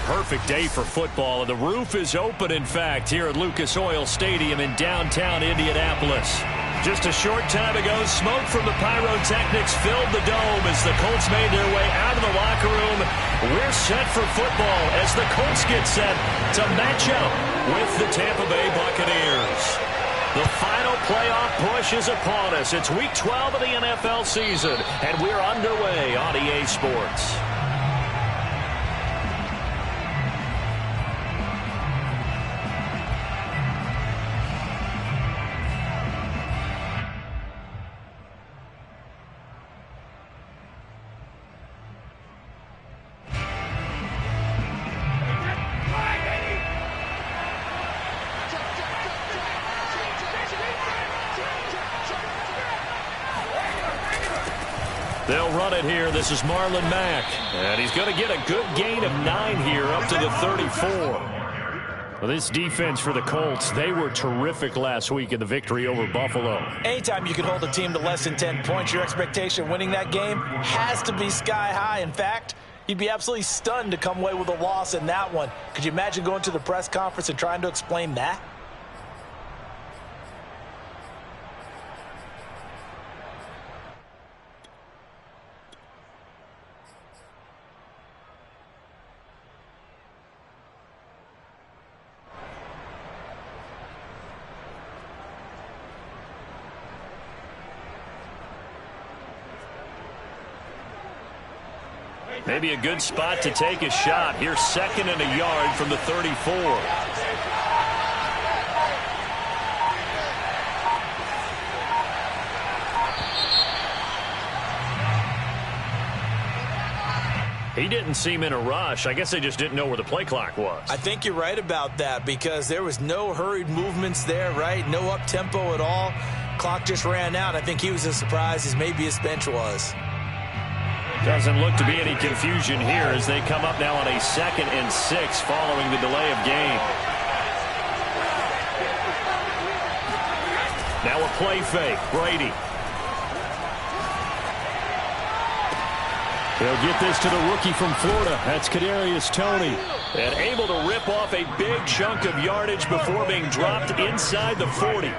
perfect day for football, and the roof is open, in fact, here at Lucas Oil Stadium in downtown Indianapolis. Just a short time ago, smoke from the pyrotechnics filled the dome as the Colts made their way out of the locker room. We're set for football as the Colts get set to match up with the Tampa Bay Buccaneers. The final playoff push is upon us. It's Week 12 of the NFL season, and we're underway on EA Sports. They'll run it here. This is Marlon Mack. And he's going to get a good gain of 9 here up to the 34. Well, this defense for the Colts, they were terrific last week in the victory over Buffalo. Anytime you can hold a team to less than 10 points, your expectation winning that game has to be sky high. In fact, you'd be absolutely stunned to come away with a loss in that one. Could you imagine going to the press conference and trying to explain that? Maybe a good spot to take a shot. Here's 2nd and a yard from the 34. He didn't seem in a rush. I guess they just didn't know where the play clock was. I think you're right about that because there was no hurried movements there, right? No up-tempo at all. Clock just ran out. I think he was as surprised as maybe his bench was. Doesn't look to be any confusion here as they come up now on a 2nd and 6 following the delay of game. Now a play fake. Brady. They'll get this to the rookie from Florida. That's Kadarius Toney. And able to rip off a big chunk of yardage before being dropped inside the 40.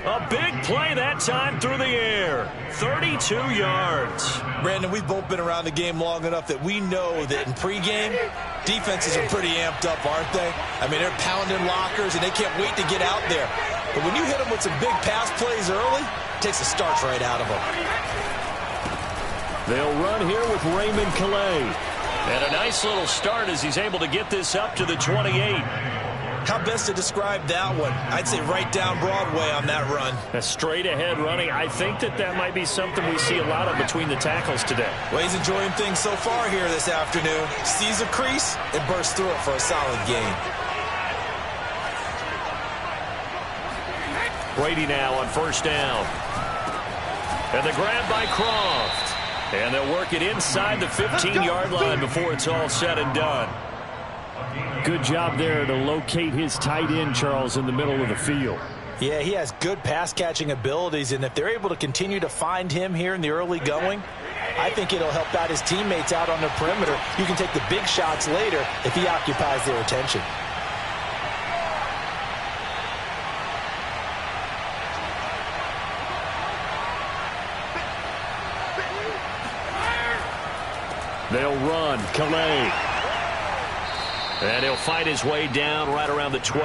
A big play that time through the air. 32 yards. Brandon, we've both been around the game long enough that we know that in pregame, defenses are pretty amped up, aren't they? I mean, they're pounding lockers, and they can't wait to get out there. But when you hit them with some big pass plays early, it takes the starch right out of them. They'll run here with Raymond Calais. And a nice little start as he's able to get this up to the 28. How best to describe that one? I'd say right down Broadway on that run. A straight-ahead running. I think that might be something we see a lot of between the tackles today. Well, he's enjoying things so far here this afternoon. Sees a crease and bursts through it for a solid gain. Brady now on 1st down. And the grab by Croft. And they'll work it inside the 15-yard line before it's all said and done. Good job there to locate his tight end, Charles, in the middle of the field. Yeah, he has good pass-catching abilities, and if they're able to continue to find him here in the early going, I think it'll help out his teammates out on the perimeter. You can take the big shots later if he occupies their attention. They'll run. Calais. And he'll fight his way down right around the 12.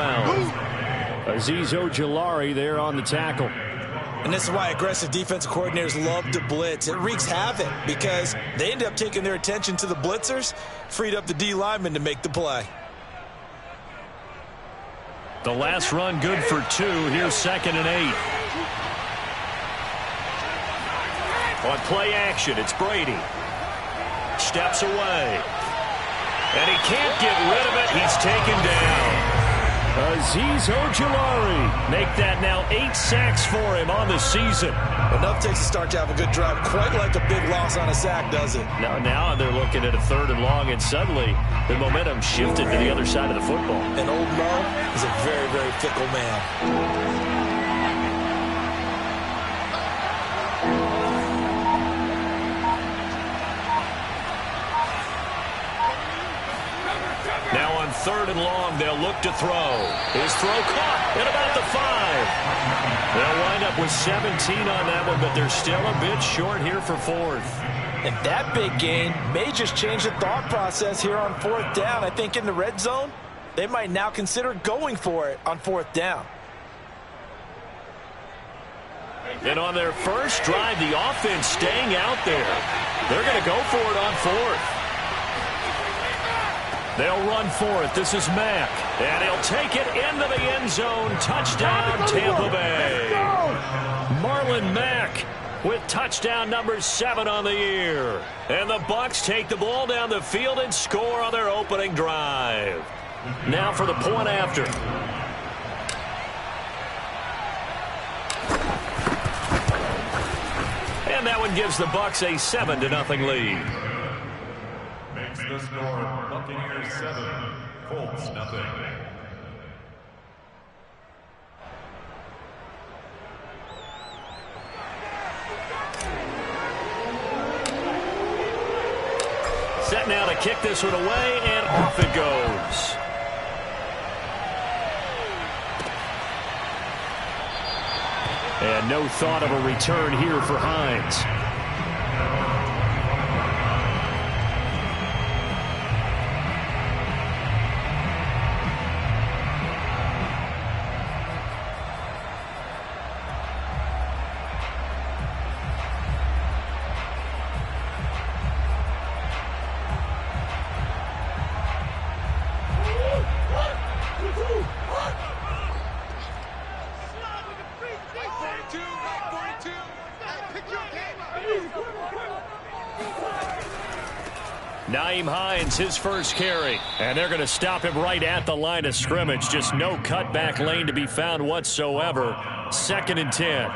Azeez Ojulari there on the tackle. And this is why aggressive defensive coordinators love to blitz. It wreaks havoc because they end up taking their attention to the blitzers, freed up the D lineman to make the play. The last run good for 2. Here's 2nd and 8. On play action, it's Brady. Steps away. And he can't get rid of it. He's taken down. Azeez Ojulari make that now 8 sacks for him on the season. Enough takes a start to have a good drive. Quite like a big loss on a sack, does it? Now they're looking at a 3rd and long, and suddenly the momentum shifted to the other side of the football. And old Mo is a very, very fickle man. Now 3rd and long. They'll look to throw. His throw caught at about the 5. They'll wind up with 17 on that one, but they're still a bit short here for 4th. And that big gain may just change the thought process here on 4th down. I think in the red zone, they might now consider going for it on 4th down. And on their first drive, the offense staying out there. They're going to go for it on 4th. They'll run for it. This is Mack. And he'll take it into the end zone. Touchdown, Tampa Bay. Marlon Mack with touchdown number 7 on the year. And the Bucs take the ball down the field and score on their opening drive. Now for the point after. And that one gives the Bucs a 7-0 lead. Makes the score Buccaneers 7, Colts 0. Set now to kick this one away, and off it goes. And no thought of a return here for Hines. Nyheim Hines, his first carry. And they're going to stop him right at the line of scrimmage. Just no cutback lane to be found whatsoever. 2nd and 10.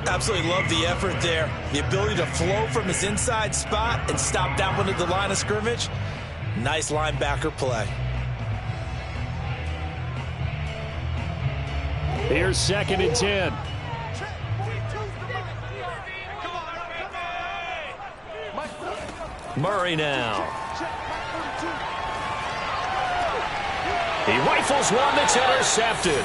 Absolutely love the effort there. The ability to flow from his inside spot and stop that one at the line of scrimmage. Nice linebacker play. Here's 2nd and 10. Murray now. He rifles one that's intercepted.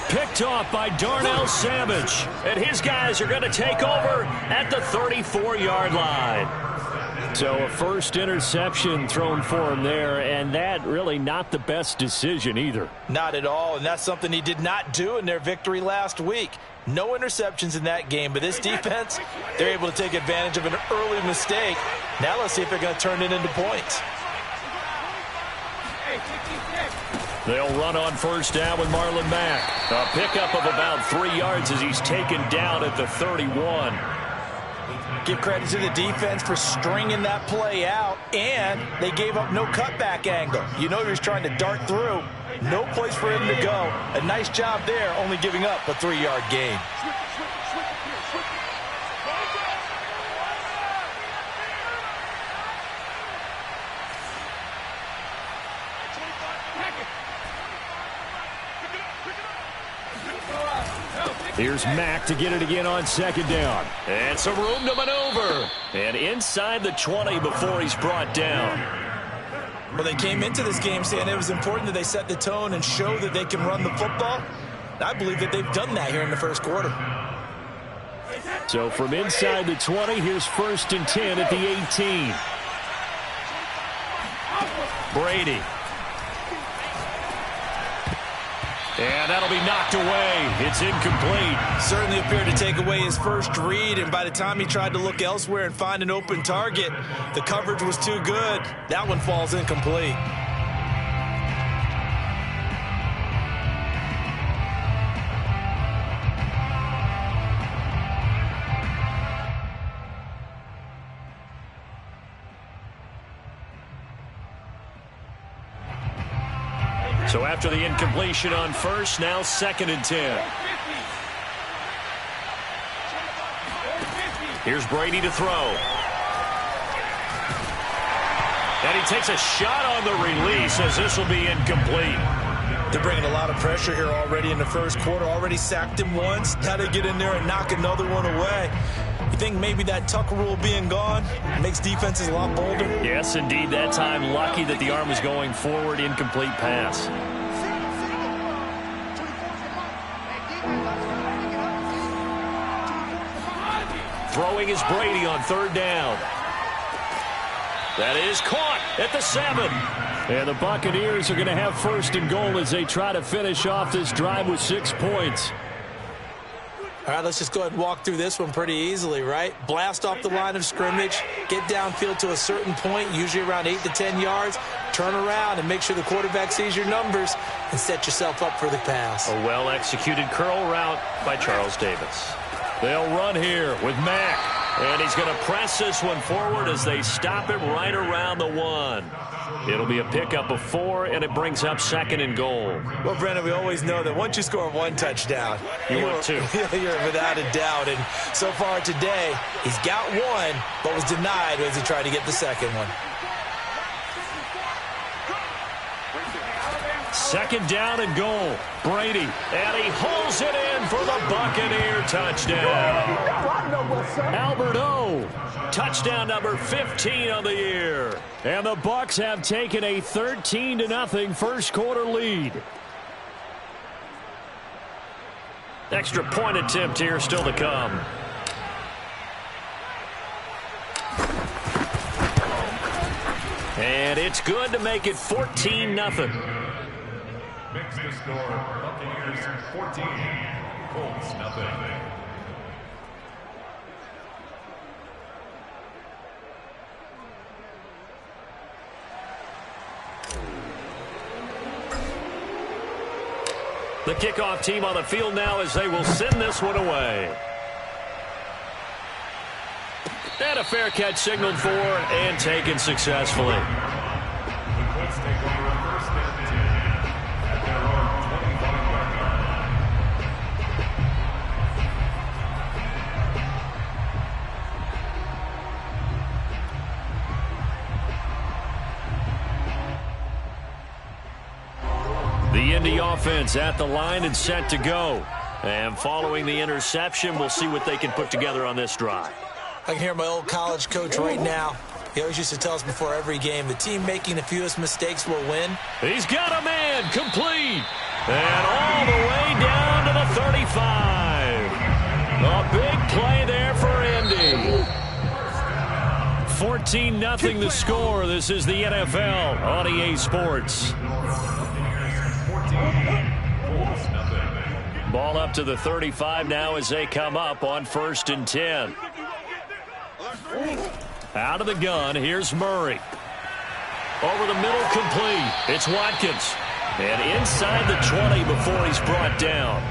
Picked off by Darnell Savage. And his guys are going to take over at the 34-yard line. So a first interception thrown for him there, and that really not the best decision either. Not at all, and that's something he did not do in their victory last week. No interceptions in that game, but this defense, they're able to take advantage of an early mistake. Now let's see if they're going to turn it into points. They'll run on first down with Marlon Mack. A pickup of about 3 yards as he's taken down at the 31. Give credit to the defense for stringing that play out, and they gave up no cutback angle. You know he was trying to dart through. No place for him to go. A nice job there, only giving up a 3-yard gain. Here's Mack to get it again on 2nd down. And some room to maneuver. And inside the 20 before he's brought down. Well, they came into this game saying it was important that they set the tone and show that they can run the football. I believe that they've done that here in the first quarter. So from inside the 20, here's 1st and 10 at the 18. Brady. And that'll be knocked away. It's incomplete. Certainly appeared to take away his first read, and by the time he tried to look elsewhere and find an open target, the coverage was too good. That one falls incomplete. So after the incompletion on first, now 2nd and 10. Here's Brady to throw. And he takes a shot on the release as this will be incomplete. They're bringing a lot of pressure here already in the first quarter. Already sacked him once. Now they get in there and knock another one away. You think maybe that tuck rule being gone makes defenses a lot bolder? Yes, indeed. That time, lucky that the arm was going forward. Incomplete pass. Throwing is Brady on third down. That is caught at the 7. And the Buccaneers are going to have first and goal as they try to finish off this drive with 6 points. All right, let's just go ahead and walk through this one pretty easily, right? Blast off the line of scrimmage, get downfield to a certain point, usually around 8 to 10 yards, turn around and make sure the quarterback sees your numbers and set yourself up for the pass. A well-executed curl route by Charles Davis. They'll run here with Mack, and he's going to press this one forward as they stop him right around the 1. It'll be a pickup of 4, and it brings up second and goal. Well, Brendan, we always know that once you score 1 touchdown, you want 2. You're without a doubt. And so far today, he's got 1, but was denied as he tried to get the second one. Second down and goal. Brady, and he hauls it in for the Buccaneer touchdown. Albert O, touchdown number 15 on the year. And the Bucs have taken a 13-0 first quarter lead. Extra point attempt here still to come. And it's good to make it 14-0. Makes the score Buccaneers 14, Colts nothing. The kickoff team on the field now as they will send this one away. And a fair catch signaled for and taken successfully. The Colts take over first and 10 at their own 25-yard line. The Indy offense at the line and set to go. And following the interception, we'll see what they can put together on this drive. I can hear my old college coach right now. He always used to tell us before every game, the team making the fewest mistakes will win. He's got a man complete. And all the way down to the 35. A big play there for Indy. 14-0 the score. This is the NFL on EA Sports. Ball up to the 35 now as they come up on 1st and 10. Out of the gun, here's Murray. Over the middle, complete. It's Watkins. And inside the 20 before he's brought down.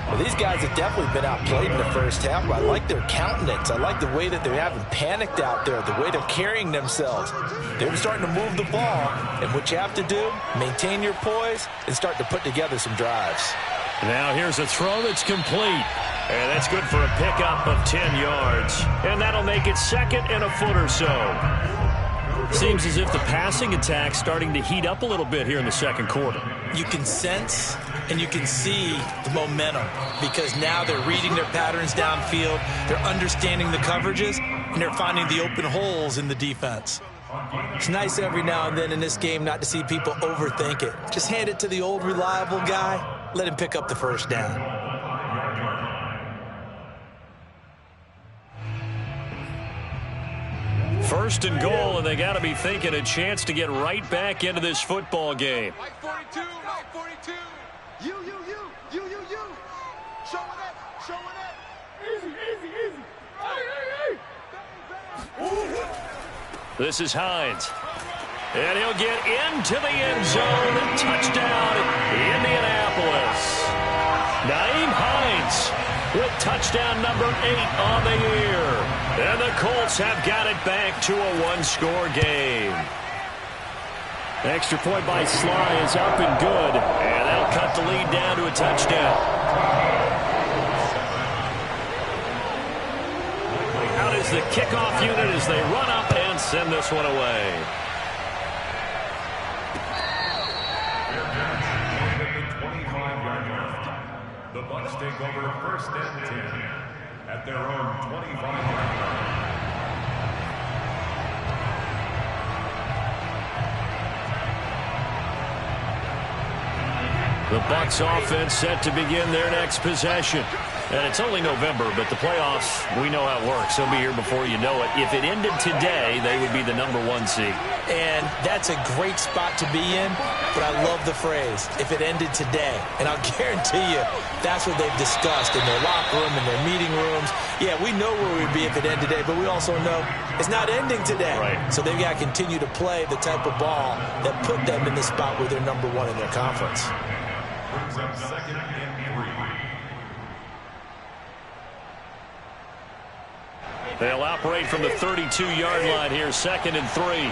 Well, these guys have definitely been outplayed in the first half, but I like their countenance. I like the way that they haven't panicked out there, the way they're carrying themselves. They're starting to move the ball, and what you have to do, maintain your poise and start to put together some drives. Now here's a throw that's complete. And that's good for a pickup of 10 yards. And that'll make it second and a foot or so. Seems as if the passing attack's starting to heat up a little bit here in the second quarter. You can sense and you can see the momentum because now they're reading their patterns downfield, they're understanding the coverages, and they're finding the open holes in the defense. It's nice every now and then in this game not to see people overthink it. Just hand it to the old reliable guy, let him pick up the first down. First and goal, and they got to be thinking a chance to get right back into this football game. Mike 42, Mike 42. You. Showing up. Easy. Hey. This is Hines. And he'll get into the end zone. Touchdown, Indianapolis. Nyheim Hines with touchdown number 8 on the year. And the Colts have got it back to a one-score game. Extra point by Sly is up and good. And that'll cut the lead down to a touchdown. Out is the kickoff unit as they run up and send this one away. The 25-yard line. The Bucs take over 1st and 10 at their own 25-yard line. The Bucs offense set to begin their next possession. And it's only November, but the playoffs, we know how it works. They'll be here before you know it. If it ended today, they would be the #1 seed. And that's a great spot to be in, but I love the phrase, if it ended today. And I'll guarantee you, that's what they've discussed in their locker room, in their meeting rooms. Yeah, we know where we'd be if it ended today, but we also know it's not ending today. Right. So they've got to continue to play the type of ball that put them in the spot where they're #1 in their conference. Brings up 2nd and 3. They'll operate from the 32-yard line here, 2nd and 3.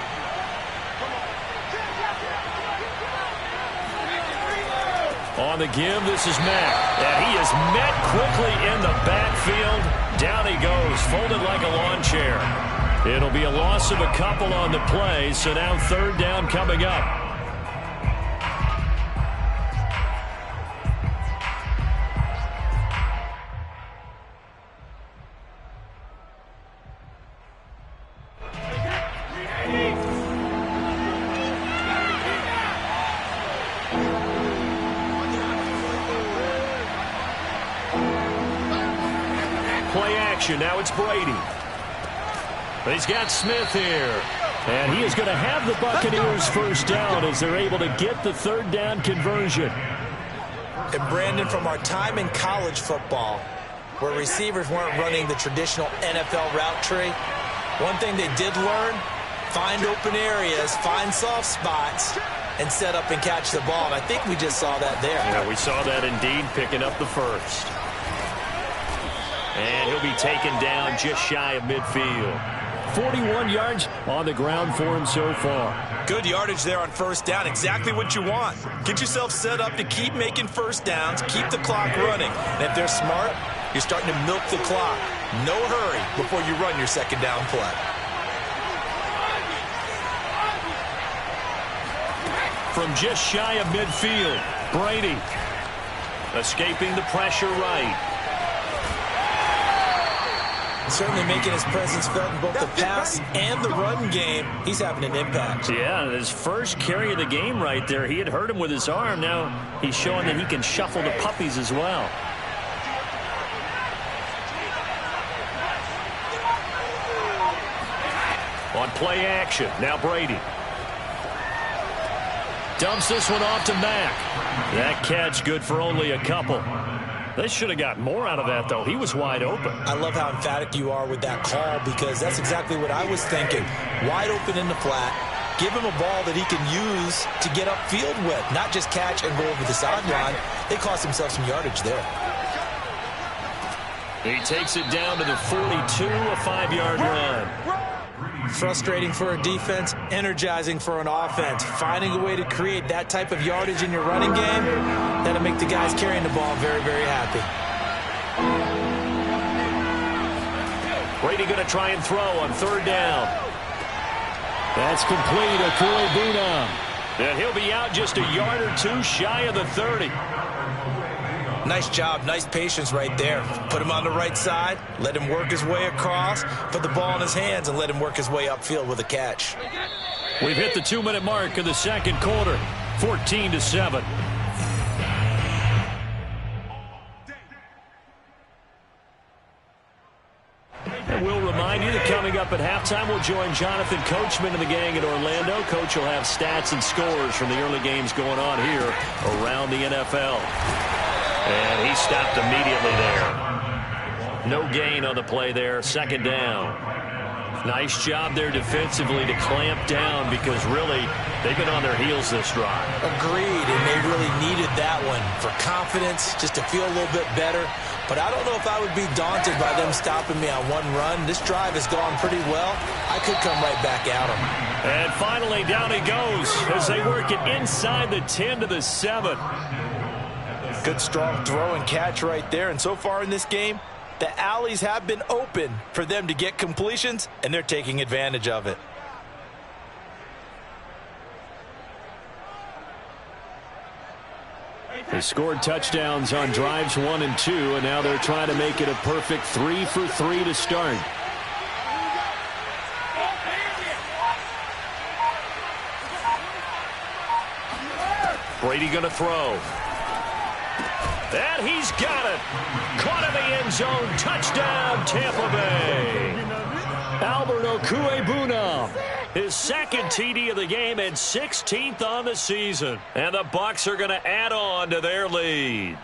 On the give, this is Mack. And he is met quickly in the backfield. Down he goes, folded like a lawn chair. It'll be a loss of a couple on the play, so now 3rd down coming up. Now it's Brady. He's got Smith here. And he is going to have the Buccaneers 1st down as they're able to get the 3rd down conversion. And Brandon, from our time in college football, where receivers weren't running the traditional NFL route tree, one thing they did learn, find open areas, find soft spots, and set up and catch the ball. And I think we just saw that there. Yeah, we saw that indeed, picking up the 1st. And he'll be taken down just shy of midfield. 41 yards on the ground for him so far. Good yardage there on 1st down. Exactly what you want. Get yourself set up to keep making 1st downs, keep the clock running. And if they're smart, you're starting to milk the clock. No hurry before you run your 2nd down play. From just shy of midfield, Brady escaping the pressure right. Certainly making his presence felt in both the pass and the run game. He's having an impact. Yeah, his first carry of the game right there. He had hurt him with his arm. Now he's showing that he can shuffle the puppies as well. On play action, now Brady. Dumps this one off to Mack. That catch good for only a couple. They should have got more out of that, though. He was wide open. I love how emphatic you are with that call, because that's exactly what I was thinking. Wide open in the flat. Give him a ball that he can use to get upfield with, not just catch and go over the sideline. They cost themselves some yardage there. He takes it down to the 42, a 5-yard run. Frustrating for a defense, energizing for an offense. Finding a way to create that type of yardage in your running game, that'll make the guys carrying the ball very, very happy. Brady going to try and throw on 3rd down. That's complete, Akure Buna. And he'll be out just a yard or two shy of the 30. Nice job, nice patience right there. Put him on the right side, let him work his way across, put the ball in his hands, and let him work his way upfield with a catch. We've hit the 2-minute mark of the 2nd quarter, 14-7. And we'll remind you that coming up at halftime, we'll join Jonathan Coachman and the gang in Orlando. Coach will have stats and scores from the early games going on here around the NFL. And he stopped immediately there. No gain on the play there, 2nd down. Nice job there defensively to clamp down, because really they've been on their heels this drive. Agreed, and they really needed that one for confidence, just to feel a little bit better. But I don't know if I would be daunted by them stopping me on one run. This drive has gone pretty well. I could come right back at them. And finally down he goes as they work it inside the 10 to the 7. Good strong throw and catch right there. And so far in this game, the alleys have been open for them to get completions, and they're taking advantage of it. They scored touchdowns on drives 1 and 2, and now they're trying to make it a perfect 3 for 3 to start. Brady going to throw. And he's got it. Caught in the end zone. Touchdown, Tampa Bay. Albert Okwuegbunam, his second TD of the game and 16th on the season. And the Bucs are going to add on to their lead.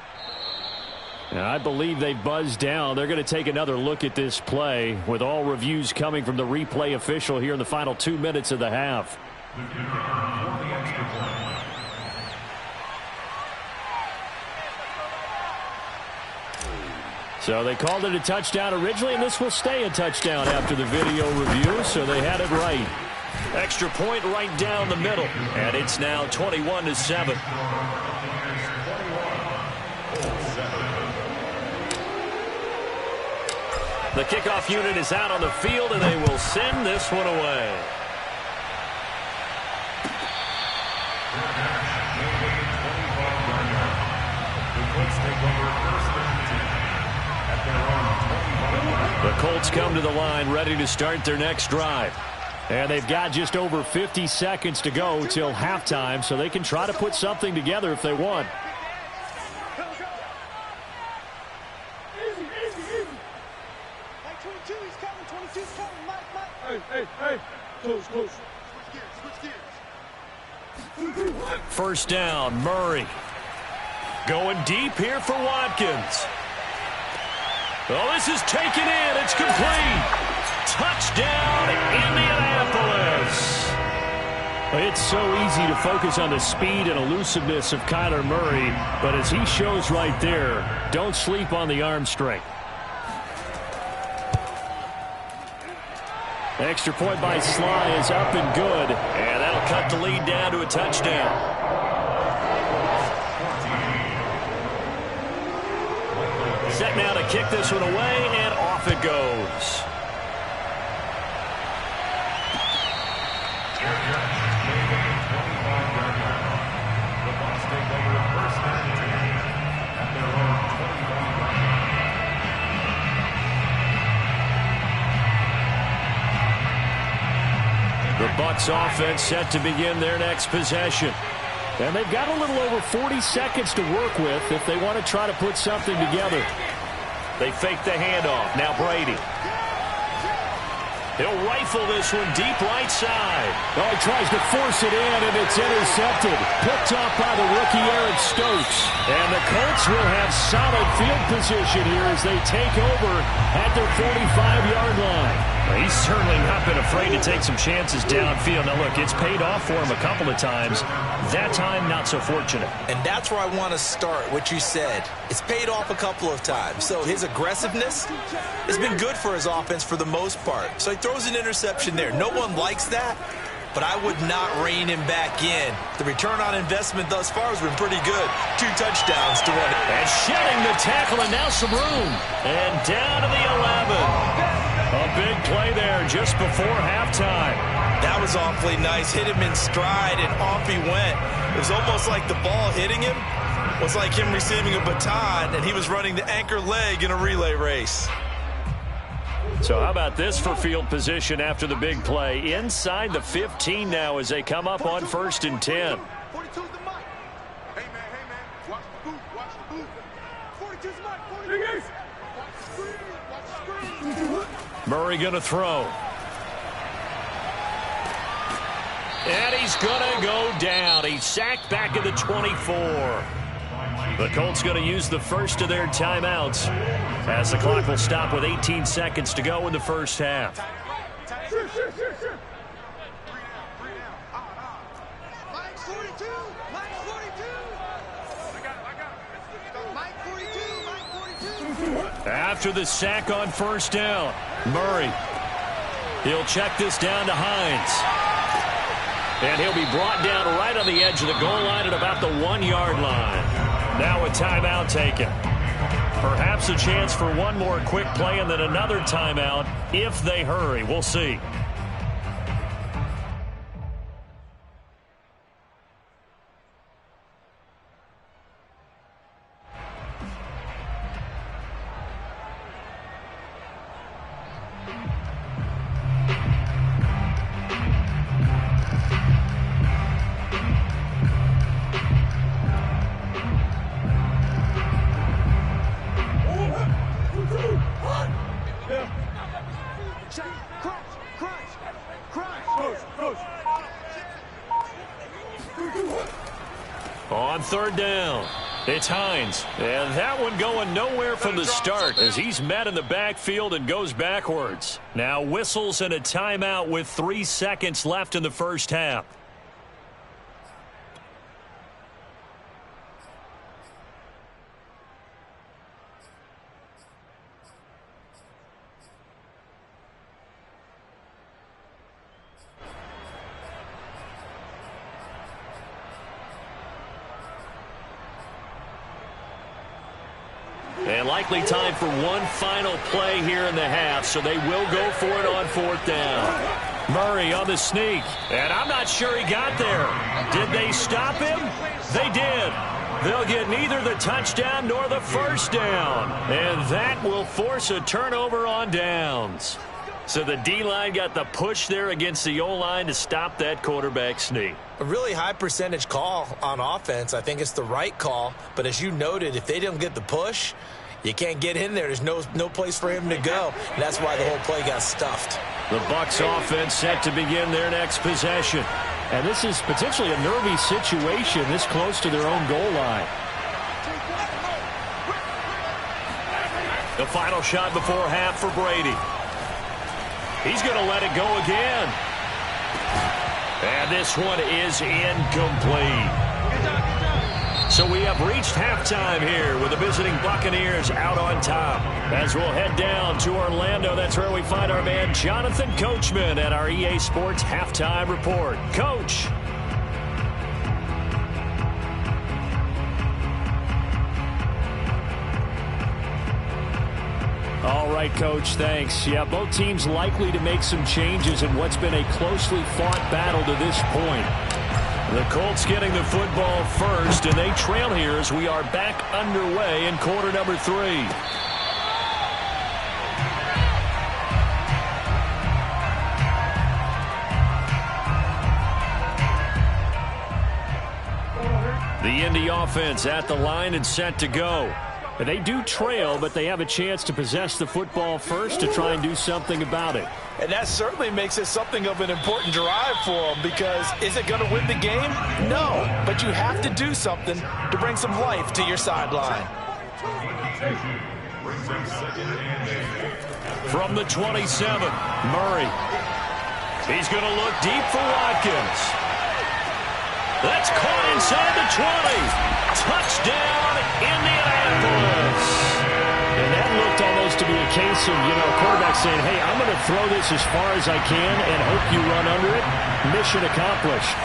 And I believe they buzzed down. They're going to take another look at this play with all reviews coming from the replay official here in the final 2 minutes of the half. So they called it a touchdown originally, and this will stay a touchdown after the video review, so they had it right. Extra point right down the middle, and it's now 21-7. The kickoff unit is out on the field, and they will send this one away. The Colts come to the line ready to start their next drive. And they've got just over 50 seconds to go till halftime, so they can try to put something together if they want. Hey. Close. First down, Murray. Going deep here for Watkins. Oh, this is taken in. It's complete. Touchdown, Indianapolis. It's so easy to focus on the speed and elusiveness of Kyler Murray, but as he shows right there, don't sleep on the arm strength. Extra point by Sly is up and good, and that'll cut the lead down to a touchdown. Set now to kick this one away, and off it goes. The Bucs offense set to begin their next possession. And they've got a little over 40 seconds to work with if they want to try to put something together. They fake the handoff. Now Brady. He'll rifle this one deep right side. Oh, he tries to force it in, and it's intercepted. Picked off by the rookie Eric Stokes. And the Colts will have solid field position here as they take over at their 45-yard line. He's certainly not been afraid to take some chances downfield. Now, look, it's paid off for him a couple of times. That time, not so fortunate. And that's where I want to start, what you said. It's paid off a couple of times. So his aggressiveness has been good for his offense for the most part. So he throws an interception there. No one likes that, but I would not rein him back in. The return on investment thus far has been pretty good. 2 touchdowns to 1. And shedding the tackle, and now some room. And down to the 11. A big play there just before halftime. That was awfully nice. Hit him in stride, and off he went. It was almost like the ball hitting him was like him receiving a baton, and he was running the anchor leg in a relay race. So how about this for field position after the big play? Inside the 15 now as they come up on 1st and 10. 42's the mic. Hey, man. Watch the booth. 42's the mic. 42's. Watch the screen. Murray going to throw. And he's going to go down. He's sacked back at the 24. The Colts going to use the first of their timeouts as the clock will stop with 18 seconds to go in the first half. Mike 42. Mike 42. After the sack on first down, Murray. He'll check this down to Hines. And he'll be brought down right on the edge of the goal line at about the 1-yard line. Now a timeout taken. Perhaps a chance for one more quick play and then another timeout if they hurry. We'll see. On third down, it's Hines. And that one going nowhere from the start as he's met in the backfield and goes backwards. Now whistles and a timeout with 3 seconds left in the first half. And likely time for one final play here in the half, so they will go for it on fourth down. Murray on the sneak, and I'm not sure he got there. Did they stop him? They did. They'll get neither the touchdown nor the first down, and that will force a turnover on downs. So the D-line got the push there against the O-line to stop that quarterback sneak. A really high percentage call on offense. I think it's the right call. But as you noted, if they don't get the push, you can't get in there. There's no place for him to go. And that's why the whole play got stuffed. The Bucs offense set to begin their next possession. And this is potentially a nervy situation this close to their own goal line. The final shot before half for Brady. He's going to let it go again. And this one is incomplete. So we have reached halftime here with the visiting Buccaneers out on top. As we'll head down to Orlando, that's where we find our man Jonathan Coachman at our EA Sports Halftime Report. Coach. All right, Coach, thanks. Yeah, both teams likely to make some changes in what's been a closely fought battle to this point. The Colts getting the football first, and they trail here as we are back underway in quarter number 3. The Indy offense at the line and set to go. They do trail, but they have a chance to possess the football first to try and do something about it. And that certainly makes it something of an important drive for them, because is it going to win the game? No, but you have to do something to bring some life to your sideline. From the 27, Murray. He's going to look deep for Watkins. That's caught inside the 20. Touchdown, Indianapolis. And that looked almost to be a case of, quarterback saying, hey, I'm going to throw this as far as I can and hope you run under it. Mission accomplished.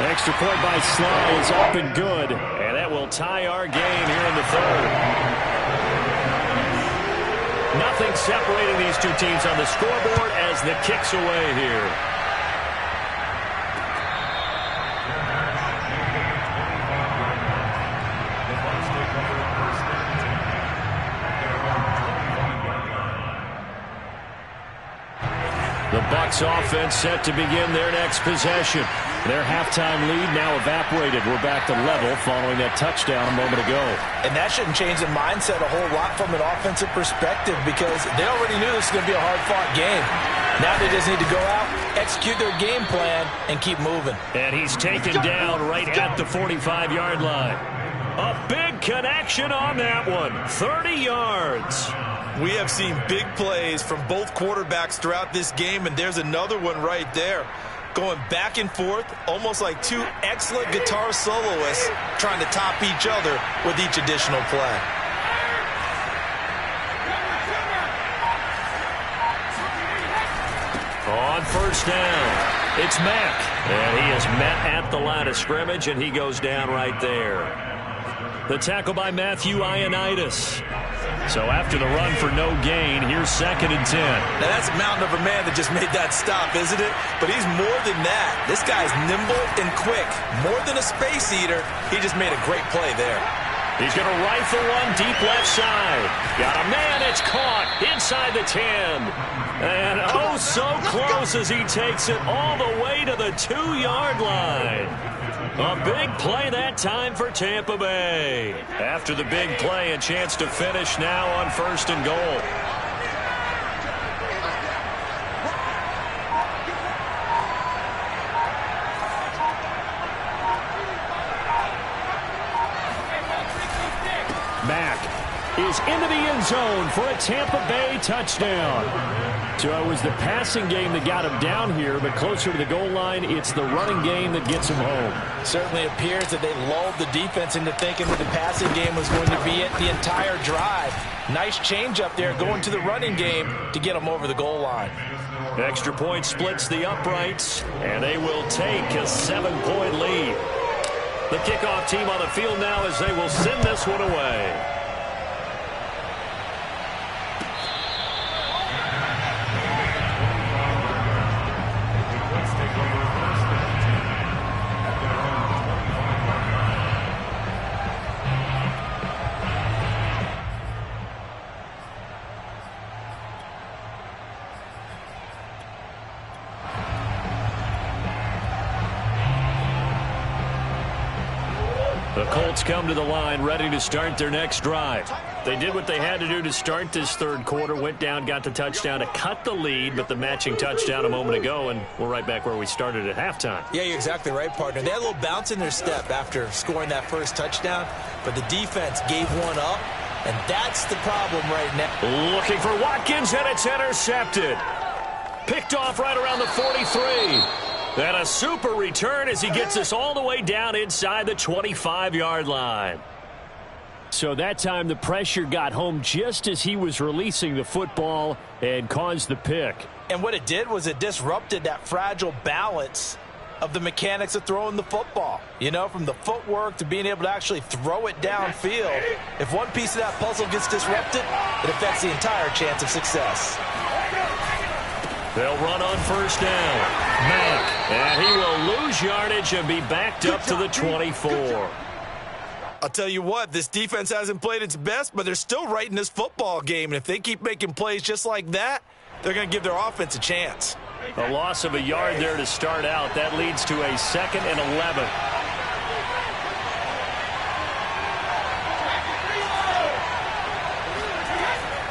The extra point by Sly is up and good. And that will tie our game here in the third. Nothing separating these two teams on the scoreboard as the kick's away here. The Bucs offense set to begin their next possession. Their halftime lead now evaporated. We're back to level following that touchdown a moment ago. And that shouldn't change the mindset a whole lot from an offensive perspective, because they already knew this was going to be a hard-fought game. Now they just need to go out, execute their game plan, and keep moving. And he's taken down right at the 45-yard line. A big connection on that one. 30 yards. We have seen big plays from both quarterbacks throughout this game, and there's another one right there. Going back and forth, almost like two excellent guitar soloists trying to top each other with each additional play. On first down, it's Mack. And he is met at the line of scrimmage, and he goes down right there. The tackle by Matthew Ioannidis. So after the run for no gain, here's 2nd and 10. Now that's a mountain of a man that just made that stop, isn't it? But he's more than that. This guy's nimble and quick. More than a space eater, he just made a great play there. He's going to rifle one deep left side. Got a man, it's caught inside the 10. And oh, so close as he takes it all the way to the 2-yard line. A big play that time for Tampa Bay. After the big play, a chance to finish now on 1st and goal. goes into the end zone for a Tampa Bay touchdown. So it was the passing game that got him down here, but closer to the goal line, it's the running game that gets him home. Certainly appears that they lulled the defense into thinking that the passing game was going to be it the entire drive. Nice change up there going to the running game to get them over the goal line. Extra point splits the uprights, and they will take a 7-point lead. The kickoff team on the field now as they will send this one away. The Colts come to the line ready to start their next drive. They did what they had to do to start this third quarter, went down, got the touchdown to cut the lead, but the matching touchdown a moment ago, and we're right back where we started at halftime. Yeah, you're exactly right, partner. They had a little bounce in their step after scoring that first touchdown, but the defense gave one up, and that's the problem right now. Looking for Watkins, and it's intercepted. Picked off right around the 43. And a super return as he gets us all the way down inside the 25-yard line. So that time the pressure got home just as he was releasing the football and caused the pick. And what it did was it disrupted that fragile balance of the mechanics of throwing the football. You know, from the footwork to being able to actually throw it downfield. If one piece of that puzzle gets disrupted, it affects the entire chance of success. They'll run on first down. Mack, and he will lose yardage and be backed up to the 24. I'll tell you what, this defense hasn't played its best, but they're still right in this football game. And if they keep making plays just like that, they're going to give their offense a chance. A loss of a yard there to start out. That leads to a 2nd and 11.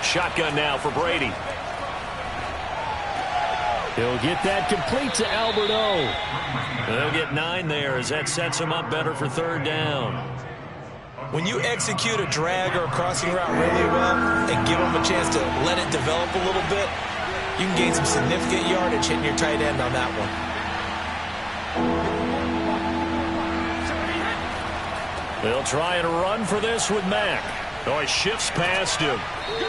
Shotgun now for Brady. He'll get that complete to Alberto. They'll get 9 there as that sets him up better for third down. When you execute a drag or a crossing route really well and give them a chance to let it develop a little bit, you can gain some significant yardage hitting your tight end on that one. They'll try and run for this with Mack. Oh, he shifts past him.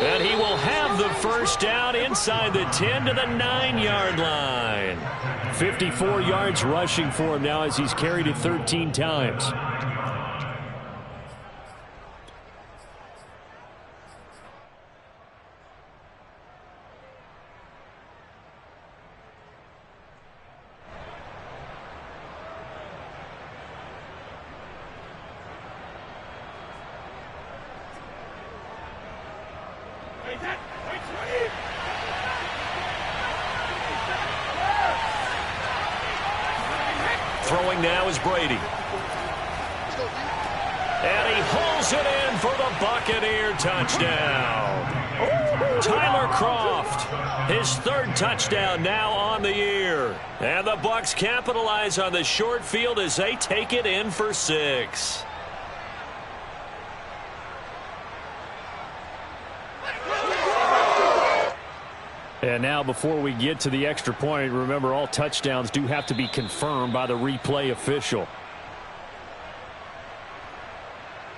And he will have the first down inside the 10 to the 9-yard line. 54 yards rushing for him now as he's carried it 13 times. Throwing now is Brady. And he pulls it in for the Buccaneer touchdown. Tyler Kroft, his 3rd touchdown now on the year. And the Bucs capitalize on the short field as they take it in for 6. And now before we get to the extra point, remember all touchdowns do have to be confirmed by the replay official.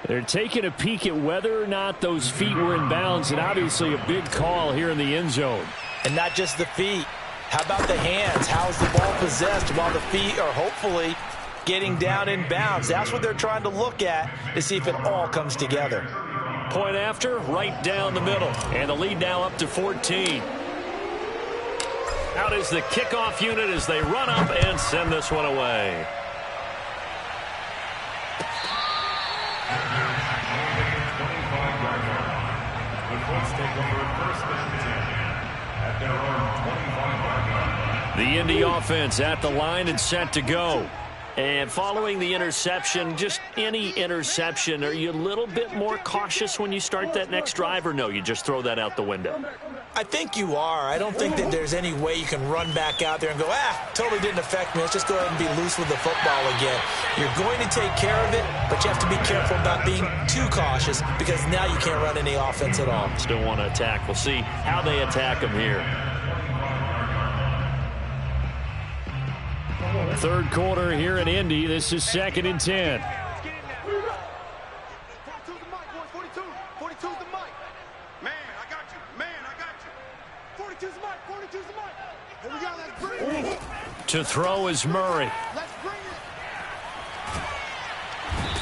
They're taking a peek at whether or not those feet were in bounds, and obviously a big call here in the end zone. And not just the feet. How about the hands? How's the ball possessed while the feet are hopefully getting down in bounds? That's what they're trying to look at to see if it all comes together. Point after, right down the middle. And the lead now up to 14. Out is the kickoff unit as they run up and send this one away. The Indy offense at the line and set to go. And following the interception, just any interception, are you a little bit more cautious when you start that next drive, or no, you just throw that out the window? I think you are. I don't think that there's any way you can run back out there and go, totally didn't affect me. Let's just go ahead and be loose with the football again. You're going to take care of it, but you have to be careful about being too cautious because now you can't run any offense at all. Still want to attack. We'll see how they attack them here. Third quarter here in Indy. This is 2nd and 10. 42's the mic, boys. 42. 42's the mic. Man, I got you. Man, I got you. 42's the mic. 42's the mic. Here we go. Let's bring it. To throw is Murray. Let's bring it.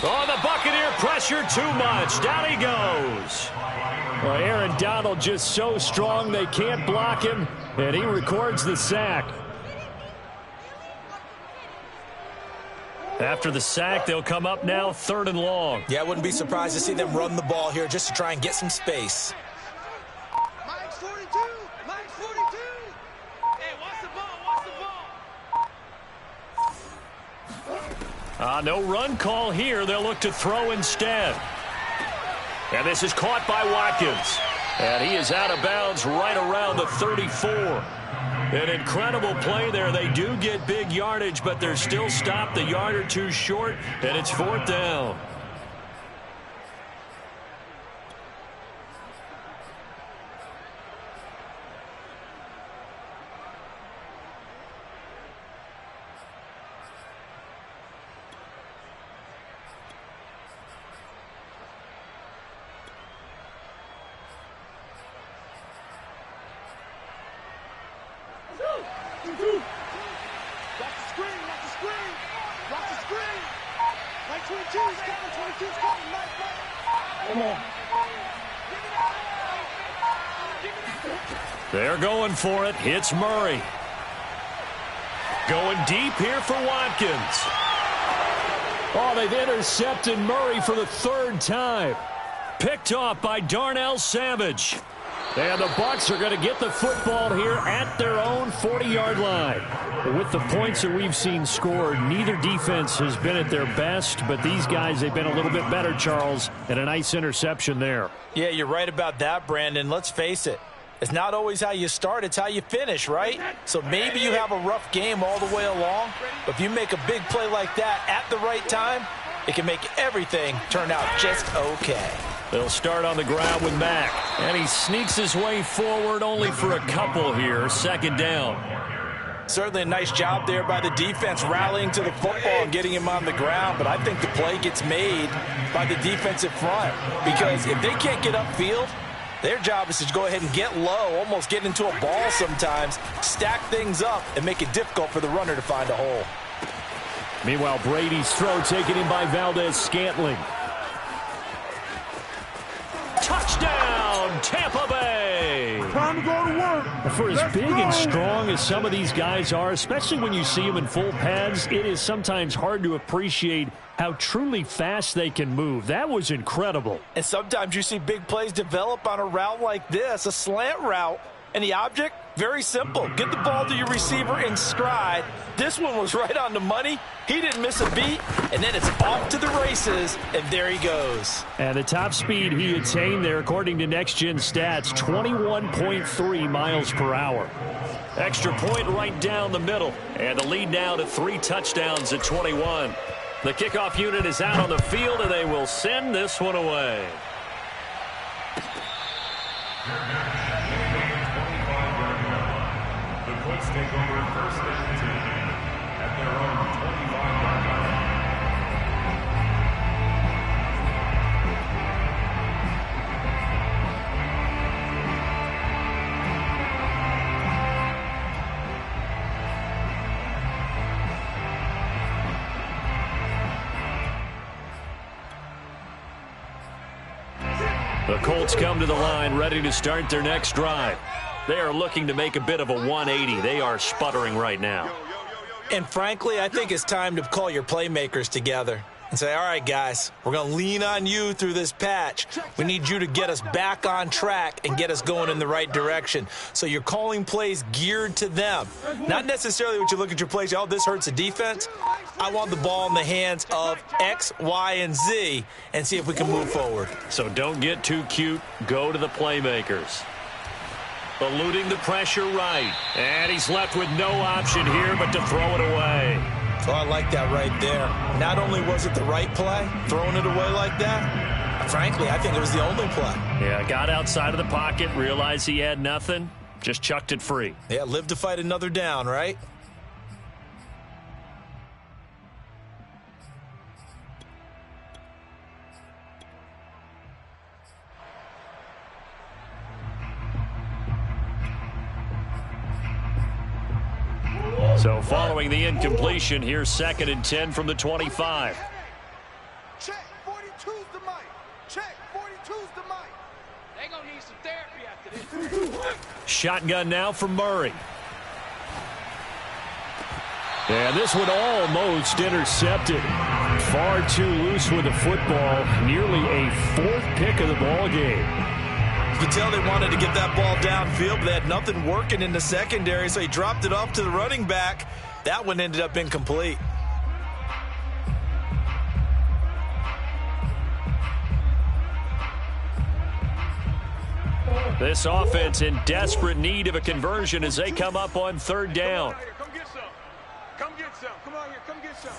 Oh, the Buccaneer pressure too much. Down he goes. Well, Aaron Donald just so strong they can't block him, and he records the sack. After the sack, they'll come up now 3rd and long. Yeah, I wouldn't be surprised to see them run the ball here just to try and get some space. Mike's 42. Mike's 42. Hey, watch the ball. Watch the ball. No run call here. They'll look to throw instead. And this is caught by Watkins. And he is out of bounds right around the 34. An incredible play there. They do get big yardage, but they're still stopped a yard or two short, and it's 4th down. Watch the screen. Watch the screen. Watch the screen. Mike 22's coming. 22's coming. Mike. Come on. They're going for it. Hits Murray. Going deep here for Watkins. Oh, they've intercepted Murray for the 3rd time. Picked off by Darnell Savage. And the Bucs are going to get the football here at their own 40-yard line. With the points that we've seen scored, neither defense has been at their best, but these guys, they've been a little bit better, Charles, and a nice interception there. Yeah, you're right about that, Brandon. Let's face it. It's not always how you start, it's how you finish, right? So maybe you have a rough game all the way along, but if you make a big play like that at the right time, it can make everything turn out just okay. They'll start on the ground with Mack. And he sneaks his way forward only for a couple here. 2nd down. Certainly a nice job there by the defense rallying to the football and getting him on the ground. But I think the play gets made by the defensive front. Because if they can't get upfield, their job is to go ahead and get low, almost get into a ball sometimes, stack things up, and make it difficult for the runner to find a hole. Meanwhile, Brady's throw taken in by Valdez-Scantling. Touchdown, Tampa Bay. Time to go to work. For as big and strong as some of these guys are, especially when you see them in full pads, it is sometimes hard to appreciate how truly fast they can move. That was incredible. And sometimes you see big plays develop on a route like this, a slant route. And the object, very simple. Get the ball to your receiver in stride. This one was right on the money. He didn't miss a beat. And then it's off to the races, and there he goes. And the top speed he attained there, according to Next Gen Stats, 21.3 miles per hour. Extra point right down the middle. And the lead now to 3 touchdowns at 21. The kickoff unit is out on the field, and they will send this one away. Take over 1st and 10 at their own 25-yard line. The Colts come to the line ready to start their next drive. They are looking to make a bit of a 180. They are sputtering right now. And frankly, I think it's time to call your playmakers together and say, all right, guys, we're going to lean on you through this patch. We need you to get us back on track and get us going in the right direction. So you're calling plays geared to them. Not necessarily what you look at your plays, oh, this hurts the defense. I want the ball in the hands of X, Y, and Z and see if we can move forward. So don't get too cute. Go to the playmakers. Eluding the pressure right. And he's left with no option here but to throw it away. Oh, I like that right there. Not only was it the right play, throwing it away like that, frankly, I think it was the only play. Yeah, got outside of the pocket, realized he had nothing, just chucked it free. Yeah, live to fight another down, right? So following the incompletion, here's 2nd and 10 from the 25. Check, 42's the mic. Check, 42's the mic. They gonna need some therapy after this. Shotgun now from Murray. And this one almost intercepted. Far too loose with the football. Nearly a 4th pick of the ball game. You could tell they wanted to get that ball downfield, but they had nothing working in the secondary, so he dropped it off to the running back. That one ended up incomplete. This offense in desperate need of a conversion as they come up on 3rd down. Come get some. Come get some. Come on here. Come get some.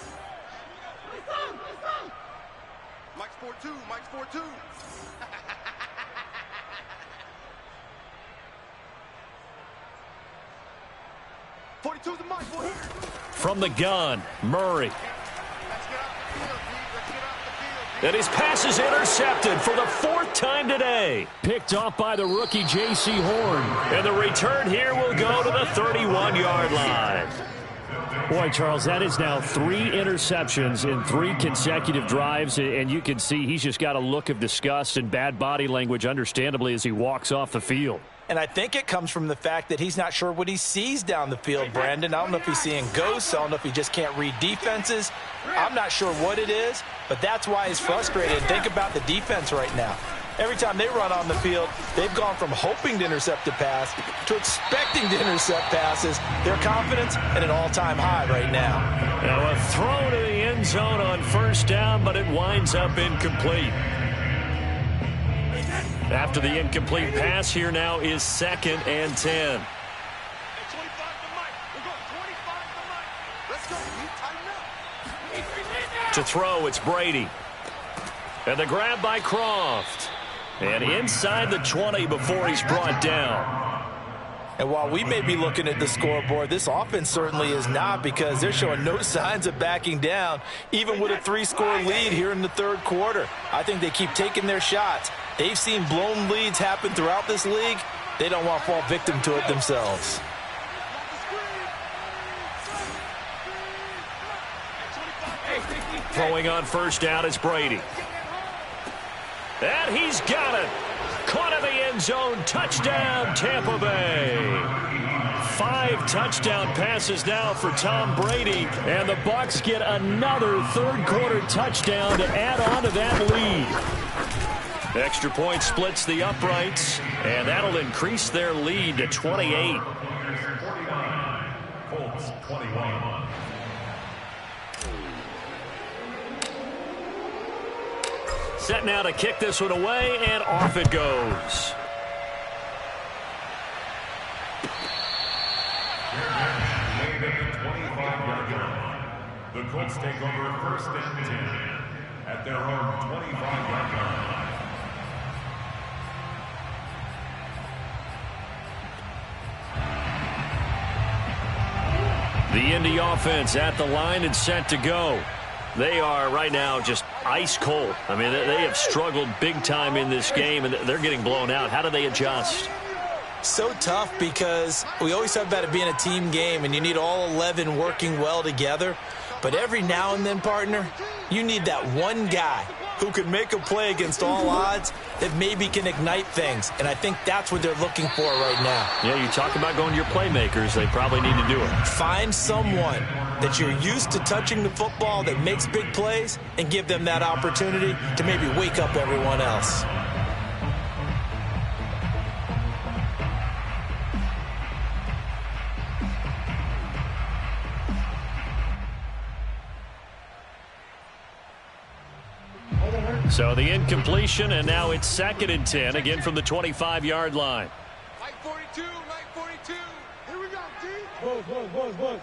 Mike's 4-2. Mike's 4-2. From the gun, Murray. And his pass is intercepted for the 4th time today. Picked off by the rookie J.C. Horn. And the return here will go to the 31-yard line. Boy, Charles, that is now 3 interceptions in 3 consecutive drives, and you can see he's just got a look of disgust and bad body language, understandably, as he walks off the field. And I think it comes from the fact that he's not sure what he sees down the field, Brandon. I don't know if he's seeing ghosts. I don't know if he just can't read defenses. I'm not sure what it is, but that's why he's frustrated. And think about the defense right now. Every time they run on the field, they've gone from hoping to intercept a pass to expecting to intercept passes. Their confidence at an all-time high right now. Now a throw to the end zone on 1st down, but it winds up incomplete. After the incomplete pass, here now is 2nd and 10. To throw, it's Brady. And the grab by Croft. And inside the 20 before he's brought down. And while we may be looking at the scoreboard, this offense certainly is not, because they're showing no signs of backing down, even with a 3-score lead here in the 3rd quarter. I think they keep taking their shots. They've seen blown leads happen throughout this league. They don't want to fall victim to it themselves. Throwing on 1st down is Brady. And he's got it. Caught in the end zone. Touchdown, Tampa Bay. 5 touchdown passes now for Tom Brady. And the Bucs get another 3rd quarter touchdown to add on to that lead. Extra point splits the uprights, and that'll increase their lead to 28. Colts 21. Set now to kick this one away, and off it goes. Made at the 25-yard line. The Colts take over 1st and 10 at their own 25-yard line. The Indy offense at the line and set to go. They are right now just ice cold. I mean, they have struggled big time in this game, and they're getting blown out. How do they adjust? So tough, because we always talk about it being a team game, and you need all 11 working well together. But every now and then, partner, you need that one guy who can make a play against all odds that maybe can ignite things. And I think that's what they're looking for right now. Yeah, you talk about going to your playmakers. They probably need to do it. Find someone that you're used to touching the football that makes big plays and give them that opportunity to maybe wake up everyone else. So the incompletion, and now it's 2nd and 10, again from the 25-yard line. 42, Mike 42. Here we go, G. Buzz.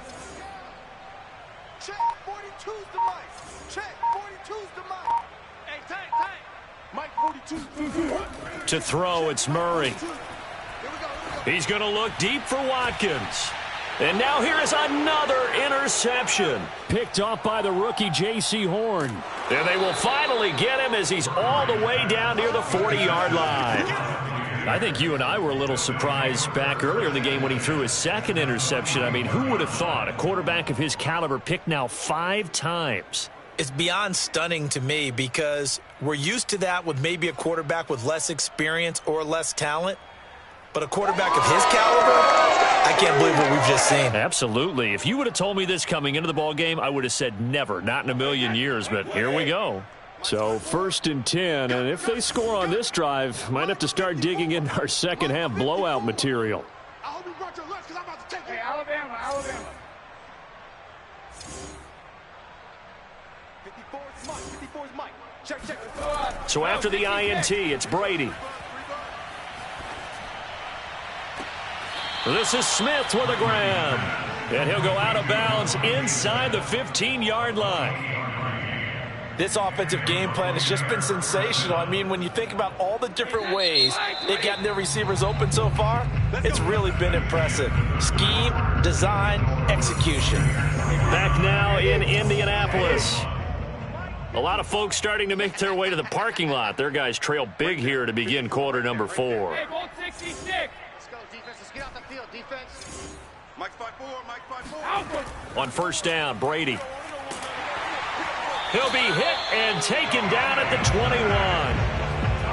Check, 42's the mic. Check, 42's the mic. Hey, tank. Mike 42. To throw, it's Murray. Here we go. He's going to look deep for Watkins. And now here is another interception. Picked off by the rookie J.C. Horn. And they will finally get him as he's all the way down near the 40-yard line. I think you and I were a little surprised back earlier in the game when he threw his second interception. I mean, who would have thought a quarterback of his caliber picked now 5 times? It's beyond stunning to me because we're used to that with maybe a quarterback with less experience or less talent. But a quarterback of his caliber, I can't believe what we've just seen. Absolutely. If you would have told me this coming into the ball game, I would have said never, not in a million years. But here we go. So 1st and 10, and if they score on this drive, might have to start digging in our second half blowout material. I hope you brought your lunch because I'm about to take it. Hey, Alabama. 54's Mike. 54's Mike. Check. So after the INT, it's Brady. This is Smith with a grab. And he'll go out of bounds inside the 15-yard line. This offensive game plan has just been sensational. I mean, when you think about all the different ways they've gotten their receivers open so far, it's really been impressive. Scheme, design, execution. Back now in Indianapolis. A lot of folks starting to make their way to the parking lot. Their guys trail big here to begin quarter number 4. Hey, ball 66. Let's go, defense. Let's get out the field, defense. Mike 5-4, Mike 5-4. Alpha. On first down, Brady. He'll be hit and taken down at the 21.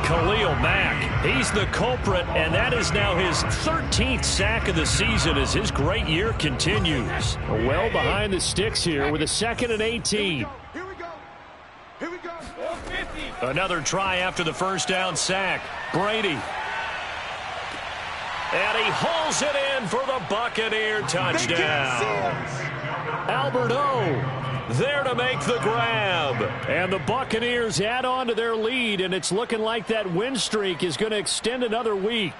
Khalil Mack, he's the culprit, and that is now his 13th sack of the season as his great year continues. Well behind the sticks here with a 2nd and 18. Here we go. 450. Another try after the first down sack. Brady. And he hauls it in for the Buccaneer touchdown. Albert O there to make the grab. And the Buccaneers add on to their lead, and it's looking like that win streak is going to extend another week.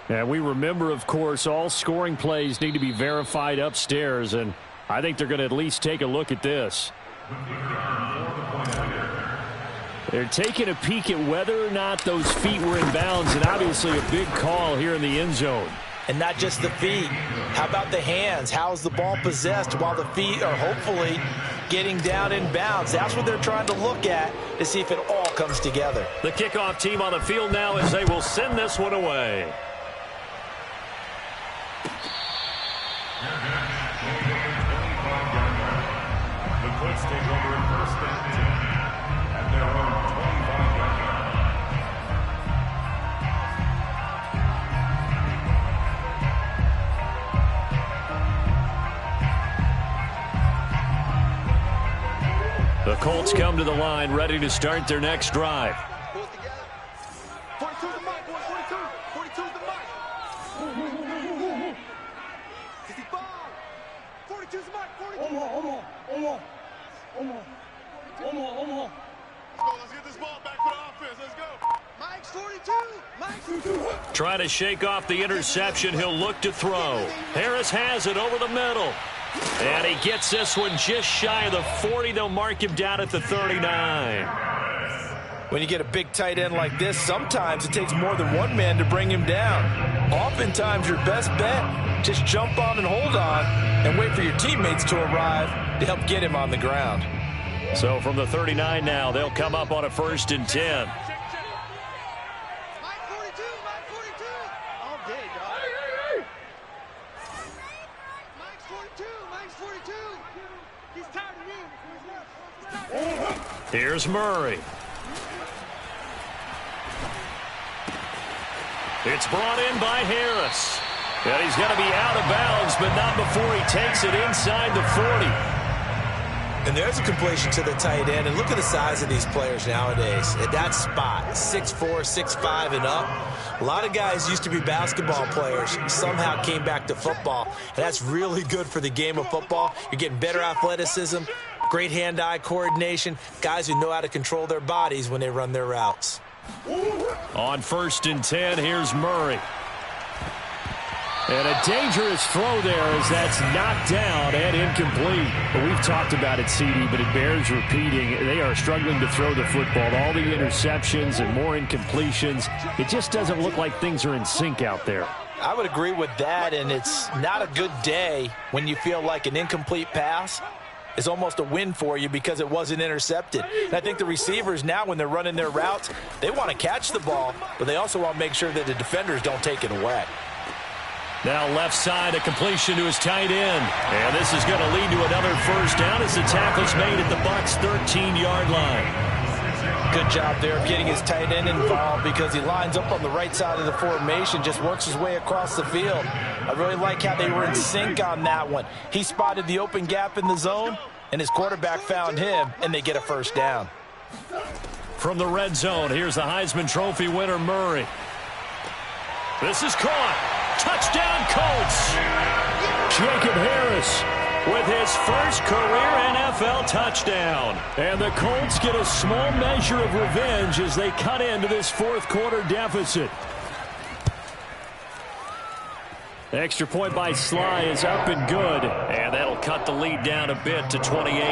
And we remember, of course, all scoring plays need to be verified upstairs, and I think they're going to at least take a look at this. They're taking a peek at whether or not those feet were in bounds, and obviously a big call here in the end zone. And not just the feet. How about the hands? How's the ball possessed while the feet are hopefully getting down in bounds? That's what they're trying to look at to see if it all comes together. The kickoff team on the field now as they will send this one away. The Colts take over at 1st and 10 at their own 25-yard line. The Colts come to the line ready to start their next drive. Pull it together. 42's the mic, boys. 42's the mic. 65. 42's the mic. 42. Let's get this ball back for the offense. Let's go. Mike's 42. Mike's 42. Trying to shake off the interception. He'll look to throw. Harris has it over the middle. And he gets this one just shy of the 40. They'll mark him down at the 39. When you get a big tight end like this, sometimes it takes more than one man to bring him down. Oftentimes, your best bet, just jump on and hold on and wait for your teammates to arrive to help get him on the ground. So from the 39 now, they'll come up on a 1st and 10. Mike 42. Mike 42. All day, dog. Mike's 42. Mike's 42. He's tired of you. Here's Murray. It's brought in by Harris. And he's going to be out of bounds, but not before he takes it inside the 40. And there's a completion to the tight end. And look at the size of these players nowadays. At that spot, 6'4", 6'5", and up. A lot of guys used to be basketball players, somehow came back to football. And that's really good for the game of football. You're getting better athleticism, great hand-eye coordination, guys who know how to control their bodies when they run their routes. On 1st and 10, here's Murray. And a dangerous throw there as that's knocked down and incomplete. But we've talked about it, CD, but it bears repeating. They are struggling to throw the football. All the interceptions and more incompletions. It just doesn't look like things are in sync out there. I would agree with that, and it's not a good day when you feel like an incomplete pass is almost a win for you because it wasn't intercepted. And I think the receivers now, when they're running their routes, they want to catch the ball, but they also want to make sure that the defenders don't take it away. Now left side, a completion to his tight end. And this is going to lead to another first down as the tackle's made at the Bucs' 13-yard line. Good job there of getting his tight end involved because he lines up on the right side of the formation, just works his way across the field. I really like how they were in sync on that one. He spotted the open gap in the zone, and his quarterback found him, and they get a first down. From the red zone, here's the Heisman Trophy winner, Murray. This is caught. Touchdown, Colts. Jacob Harris with his first career NFL touchdown. And the Colts get a small measure of revenge as they cut into this fourth quarter deficit. The extra point by Sly is up and good. And that'll cut the lead down a bit to 28.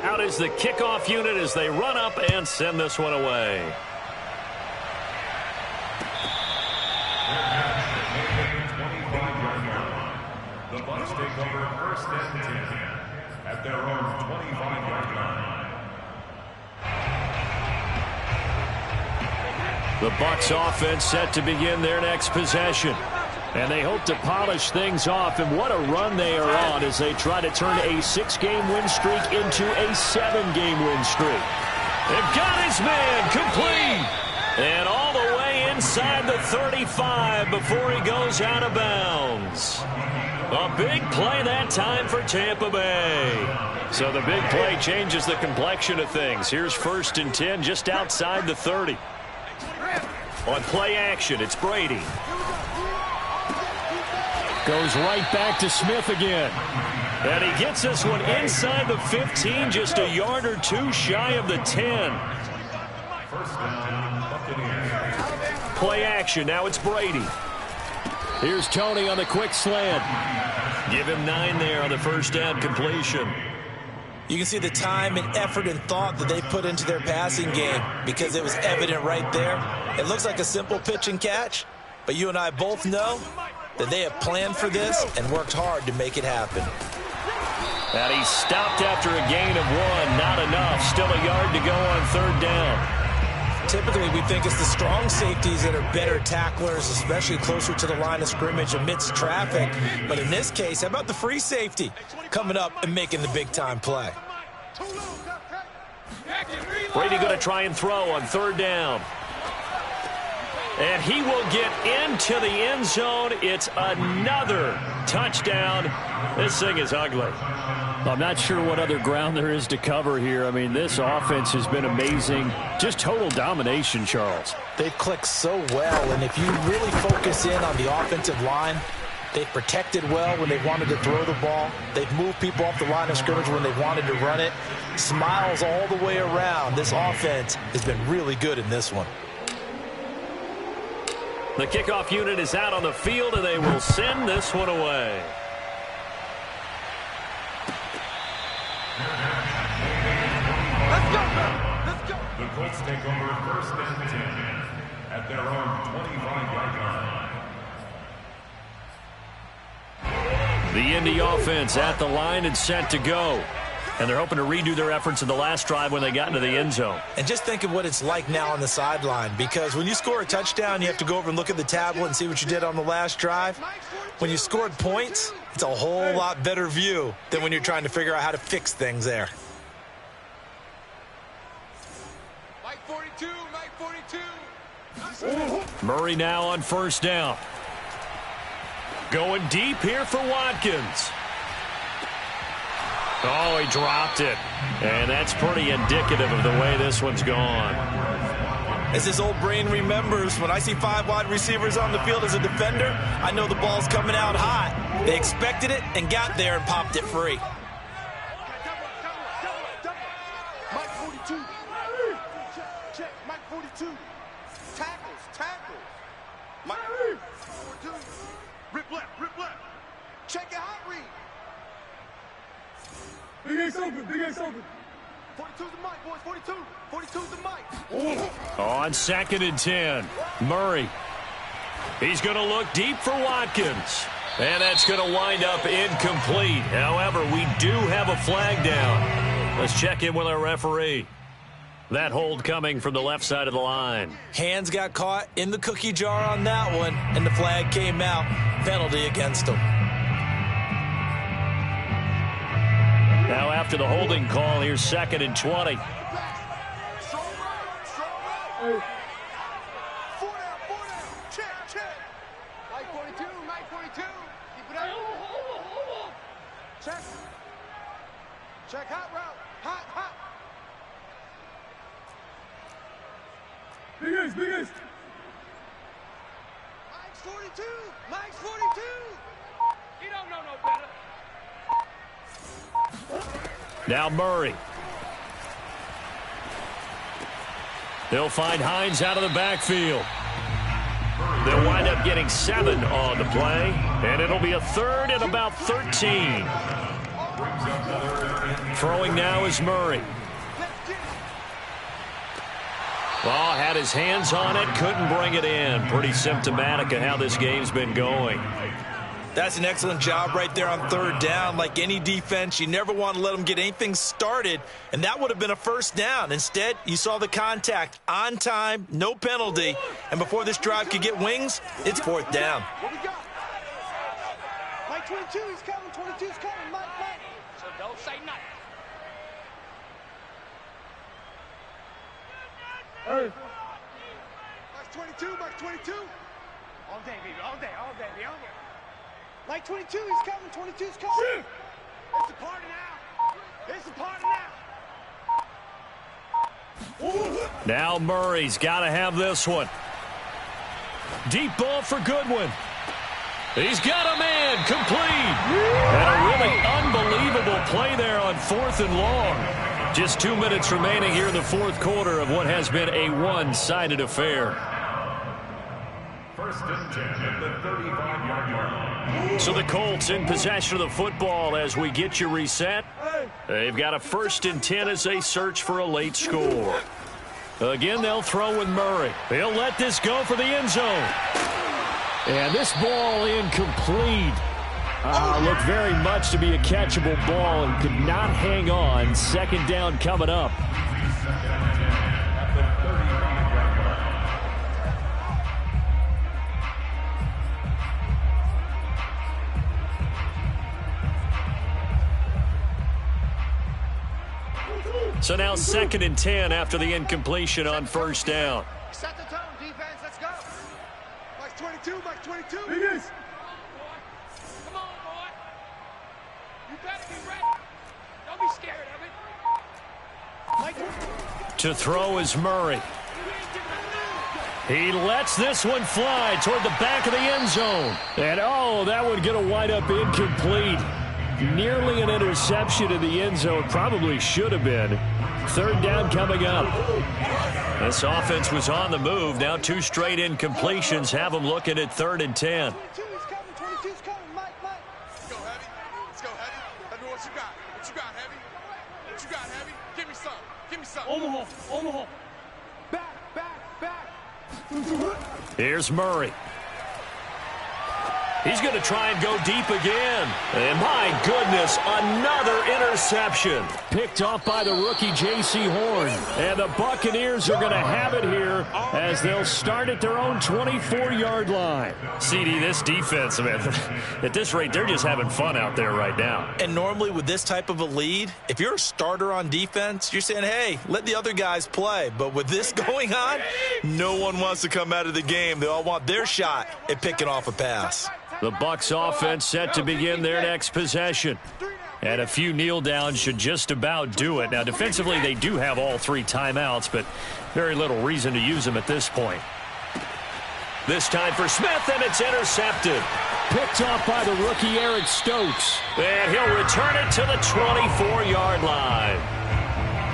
Out is the kickoff unit as they run up and send this one away. The Bucs take over first and 10 at their own 25-yard line. The Bucs offense set to begin their next possession. And they hope to polish things off. And what a run they are on as they try to turn a 6-game win streak into a 7-game win streak. They've got his man complete. And all the way inside the 35 before he goes out of bounds. A big play that time for Tampa Bay. So the big play changes the complexion of things. Here's first and 10 just outside the 30. On play action, it's Brady. Goes right back to Smith again. And he gets this one inside the 15, just a yard or two shy of the 10. First down, Buccaneers. Play action, now it's Brady. Here's Tony on the quick slant. Give him 9 there on the first down completion. You can see the time and effort and thought that they put into their passing game because it was evident right there. It looks like a simple pitch and catch, but you and I both know that they have planned for this and worked hard to make it happen. And he stopped after a gain of 1. Not enough. Still a yard to go on third down. Typically, we think it's the strong safeties that are better tacklers, especially closer to the line of scrimmage amidst traffic. But in this case, how about the free safety coming up and making the big-time play? Brady going to try and throw on third down. And he will get into the end zone. It's another touchdown. This thing is ugly. I'm not sure what other ground there is to cover here. I mean, this offense has been amazing. Just total domination, Charles. They've clicked so well, and if you really focus in on the offensive line, they've protected well when they wanted to throw the ball. They've moved people off the line of scrimmage when they wanted to run it. Smiles all the way around. This offense has been really good in this one. The kickoff unit is out on the field, and they will send this one away. The Colts take over first and 10 at their own 25-yard line. The Indy offense at the line and set to go. And they're hoping to redo their efforts in the last drive when they got into the end zone. And just think of what it's like now on the sideline, because when you score a touchdown, you have to go over and look at the tablet and see what you did on the last drive. When you scored points, it's a whole lot better view than when you're trying to figure out how to fix things there. Mike 42, Mike 42. Murray now on first down. Going deep here for Watkins. Oh, he dropped it. And that's pretty indicative of the way this one's gone. As his old brain remembers, when I see 5 wide receivers on the field as a defender, I know the ball's coming out hot. They expected it and got there and popped it free. Mike 42. Check, Mike 42. Tackles, tackles. 22. Rip left, rip left. Check your hot read. Big Ace open, Big Ace open. 42's the mic, boys, 42. 42's the mic. On 2nd and 10, Murray. He's going to look deep for Watkins. And that's going to wind up incomplete. However, we do have a flag down. Let's check in with our referee. That hold coming from the left side of the line. Hands got caught in the cookie jar on that one, and the flag came out. Penalty against him. Now after the holding call, here's 2nd and 20. Hey. 4 down. Check. Mike 42, Mike 42. Keep it up. Check. Check hot route. Hot. Big Ace, Big Ace. Mike's 42. Mike's 42. You don't know no better. Now Murray. They'll find Hines out of the backfield. They'll wind up getting 7 on the play, and it'll be a 3rd and about 13. Throwing now is Murray. Well, had his hands on it, couldn't bring it in. Pretty symptomatic of how this game's been going. That's an excellent job right there on 3rd down. Like any defense, you never want to let them get anything started, and that would have been a 1st down. Instead, you saw the contact on time, no penalty, and before this drive could get wings, it's 4th down. What we got? Mike 22, he's coming. 22's coming. Mike. So don't say nothing. Hey. Mike's 22. Mike's 22. All day, baby. All day. Mike 22, he's coming. 22's coming. It's a party now. Now Murray's got to have this one. Deep ball for Goodwin. He's got a man complete. And a really unbelievable play there on 4th and long. Just 2 minutes remaining here in the 4th quarter of what has been a one-sided affair. 1st and 10 at the 35-yard line. So the Colts in possession of the football as we get you reset. They've got a 1st and 10 as they search for a late score. Again, they'll throw with Murray. He'll let this go for the end zone. And this ball incomplete. Looked very much to be a catchable ball and could not hang on. 2nd down coming up. So now 2nd and 10 after the incompletion on 1st down. Set the tone, defense. Let's go. Mike's 22. Mike's 22. Big Ace. Come on, boy. You better be ready. Don't be scared of it. Mike 22. To throw is Murray. He lets this one fly toward the back of the end zone. And, that would get a wind-up incomplete. Nearly an interception in the end zone. Probably should have been. 3rd down coming up. This offense was on the move. Now 2 straight incompletions have them looking at 3rd and 10. 22 is coming. 22's coming. Mike. Let's go, Heavy. Let's go, Heavy. Heavy, what you got? What you got, Heavy? What you got, Heavy? Give me some. Give me some. Omaha. Back. Here's Murray. He's going to try and go deep again. And my goodness, another interception. Picked off by the rookie J.C. Horn. And the Buccaneers are going to have it here as they'll start at their own 24-yard line. CD, this defense, man, at this rate, they're just having fun out there right now. And normally with this type of a lead, if you're a starter on defense, you're saying, hey, let the other guys play. But with this going on, no one wants to come out of the game. They all want their shot at picking off a pass. The Bucs offense set to begin their next possession. And a few kneel downs should just about do it. Now, defensively, they do have all 3 timeouts, but very little reason to use them at this point. This time for Smith, and it's intercepted. Picked off by the rookie Eric Stokes. And he'll return it to the 24-yard line.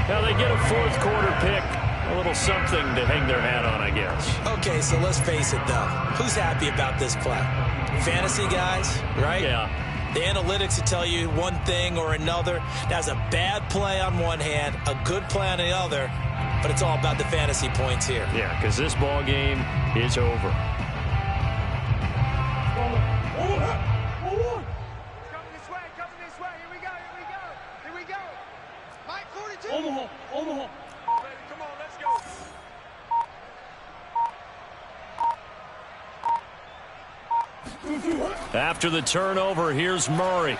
Now they get a 4th quarter pick A little something to hang their hat on, I guess. Okay, so let's face it, though. Who's happy about this play? Fantasy guys, right? Yeah. The analytics will tell you one thing or another. That's a bad play on one hand, a good play on the other, but it's all about the fantasy points here. Yeah, because this ball game is over. Coming this way. Here we go. Mike 42. Omaha. Come on, let's go. After the turnover, here's Murray.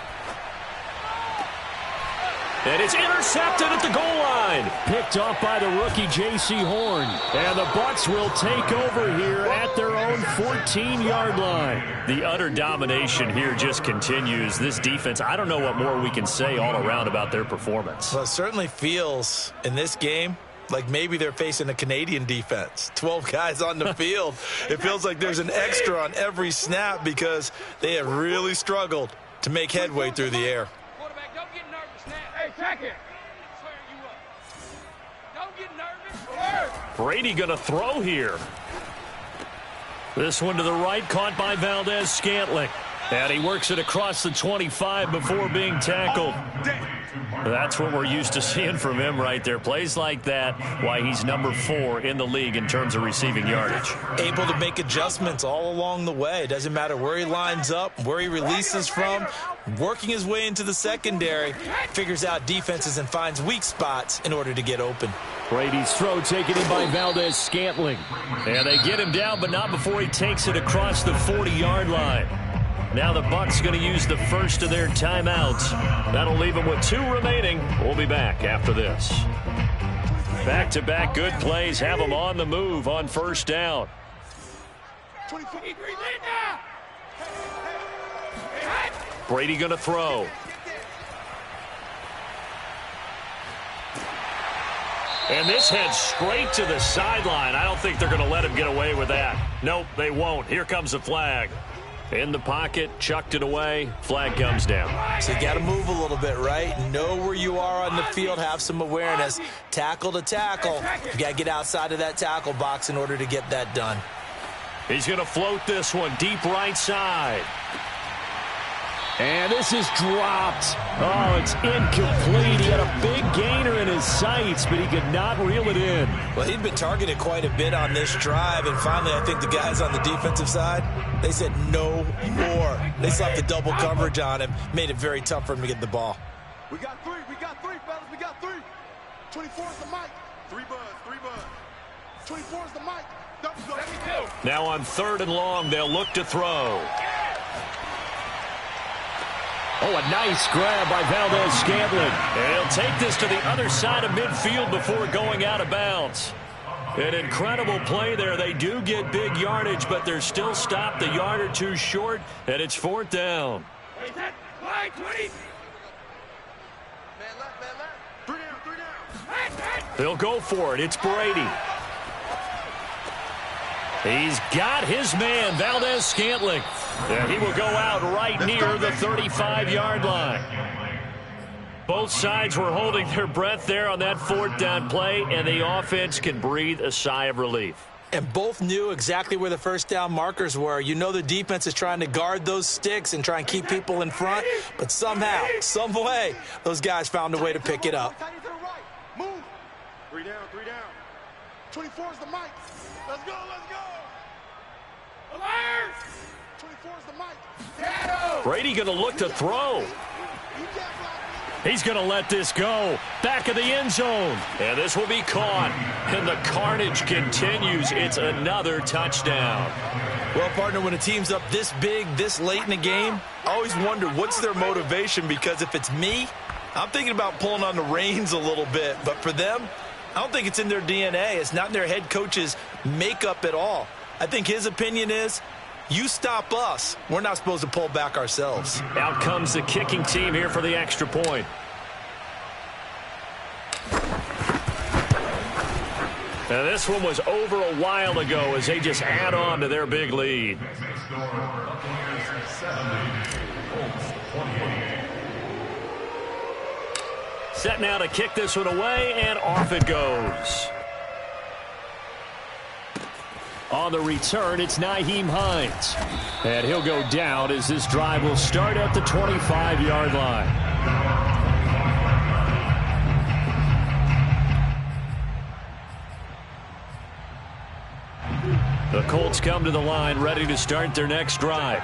And it's intercepted at the goal line. Picked off by the rookie J.C. Horn. And the Bucs will take over here at their own 14-yard line. The utter domination here just continues. This defense, I don't know what more we can say all around about their performance. Well, it certainly feels in this game like maybe they're facing a Canadian defense. 12 guys on the field. It feels like there's an extra on every snap because they have really struggled to make headway through the air. Quarterback, don't get nervous now. Hey, check it. Swear you up. Don't get nervous. Brady going to throw here. This one to the right, caught by Valdez-Scantling. And he works it across the 25 before being tackled. That's what we're used to seeing from him right there. Plays like that, why he's number 4 in the league in terms of receiving yardage. Able to make adjustments all along the way. Doesn't matter where he lines up, where he releases from, working his way into the secondary, figures out defenses and finds weak spots in order to get open. Brady's throw taken in by Valdez-Scantling. And they get him down, but not before he takes it across the 40-yard line. Now the Bucs going to use the first of their timeouts. That'll leave them with 2 remaining. We'll be back after this. Back-to-back good plays have them on the move on first down. 24. Brady going to throw. And this heads straight to the sideline. I don't think they're going to let him get away with that. Nope, they won't. Here comes the flag. In the pocket, chucked it away, flag comes down. So you got to move a little bit, right? Know where you are on the field, have some awareness. Tackle to tackle. You got to get outside of that tackle box in order to get that done. He's going to float this one deep right side. And this is dropped. Oh, it's incomplete. He had a big gainer in his sights, but he could not reel it in. Well, he'd been targeted quite a bit on this drive, and finally I think the guys on the defensive side, they said no more. They slapped the double coverage on him, made it very tough for him to get the ball. We got three, fellas. We got 3. 24 is the mic. 3 buzz. 24 is the mic. Double. Now on 3rd and long, they'll look to throw. Oh, a nice grab by Valdez-Scantling. And he'll take this to the other side of midfield before going out of bounds. An incredible play there. They do get big yardage, but they're still stopped a yard or 2 short, and it's 4th down. Is that line 20? Man left. 3 down. They'll go for it. It's Brady. He's got his man, Valdez-Scantling. And he will go out right near the 35-yard line. Both sides were holding their breath there on that 4th down play, and the offense can breathe a sigh of relief. And both knew exactly where the first down markers were. You know the defense is trying to guard those sticks and try and keep people in front, but somehow, some way, those guys found a way to pick it up. Tight end to the right. Move. 3 down. 24 is the mic. Let's go. Alert! 24 is the mic. Brady going to look to throw. He's going to let this go. Back of the end zone. And this will be caught. And the carnage continues. It's another touchdown. Well, partner, when a team's up this big, this late in the game, I always wonder what's their motivation, because if it's me, I'm thinking about pulling on the reins a little bit. But for them, I don't think it's in their DNA. It's not in their head coach's makeup at all. I think his opinion is, you stop us, we're not supposed to pull back ourselves. Out comes the kicking team here for the extra point. Now this one was over a while ago as they just add on to their big lead. Set now to kick this one away, and off it goes. On the return, it's Nyheim Hines. And he'll go down as this drive will start at the 25-yard line. The Colts come to the line ready to start their next drive.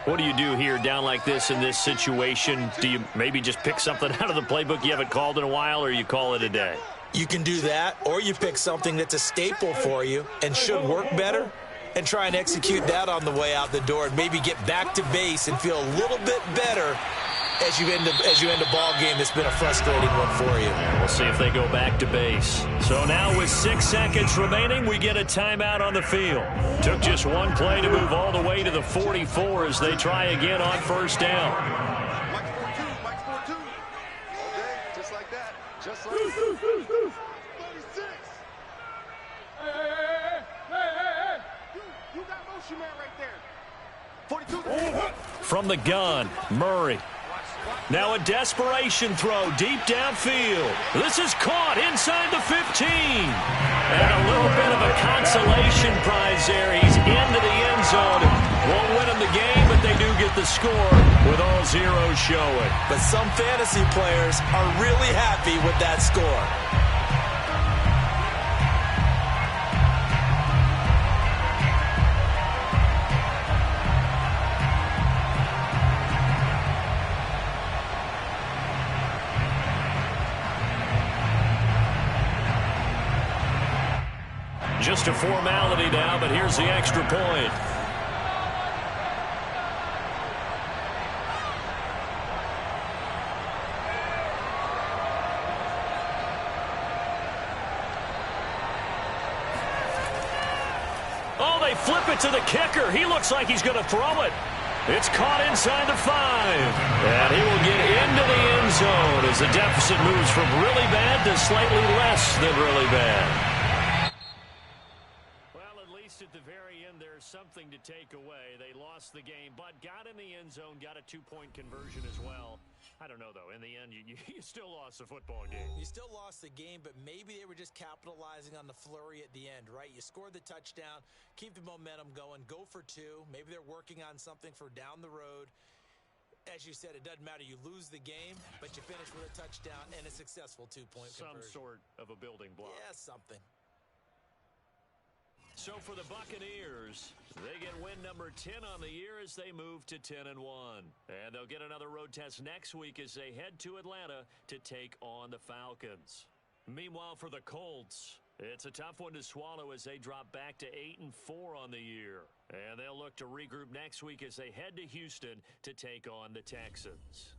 What do you do here down like this in this situation? Do you maybe just pick something out of the playbook you haven't called in a while, or you call it a day? You can do that, or you pick something that's a staple for you and should work better and try and execute that on the way out the door and maybe get back to base and feel a little bit better as you end a ball game that's been a frustrating one for you. We'll see if they go back to base. So now with 6 seconds remaining, we get a timeout on the field. Took just one play to move all the way to the 44 as they try again on first down. Mike's 4-2. Mike's 4-2. All day, just like that. Just like that. 36. Hey. You got motion man right there. 42. From the gun, Murray. Now a desperation throw deep downfield. This is caught inside the 15. And a little bit of a consolation prize there. He's into the end zone. Won't win him the game, but they do get the score with all zeros showing. But some fantasy players are really happy with that score. Just a formality now, but here's the extra point. Oh, they flip it to the kicker. He looks like he's going to throw it. It's caught inside the 5. And he will get into the end zone as the deficit moves from really bad to slightly less than really bad. At the very end, there's something to take away. They lost the game, but got in the end zone, got a 2-point conversion as well. I don't know, though. In the end, you still lost the football game. You still lost the game, but maybe they were just capitalizing on the flurry at the end, right? You scored the touchdown, keep the momentum going, go for 2. Maybe they're working on something for down the road. As you said, it doesn't matter. You lose the game, but you finish with a touchdown and a successful 2-point conversion. Some sort of a building block. Yeah, something. So for the Buccaneers, they get win number 10 on the year as they move to 10-1. And they'll get another road test next week as they head to Atlanta to take on the Falcons. Meanwhile, for the Colts, it's a tough one to swallow as they drop back to 8-4 on the year. And they'll look to regroup next week as they head to Houston to take on the Texans.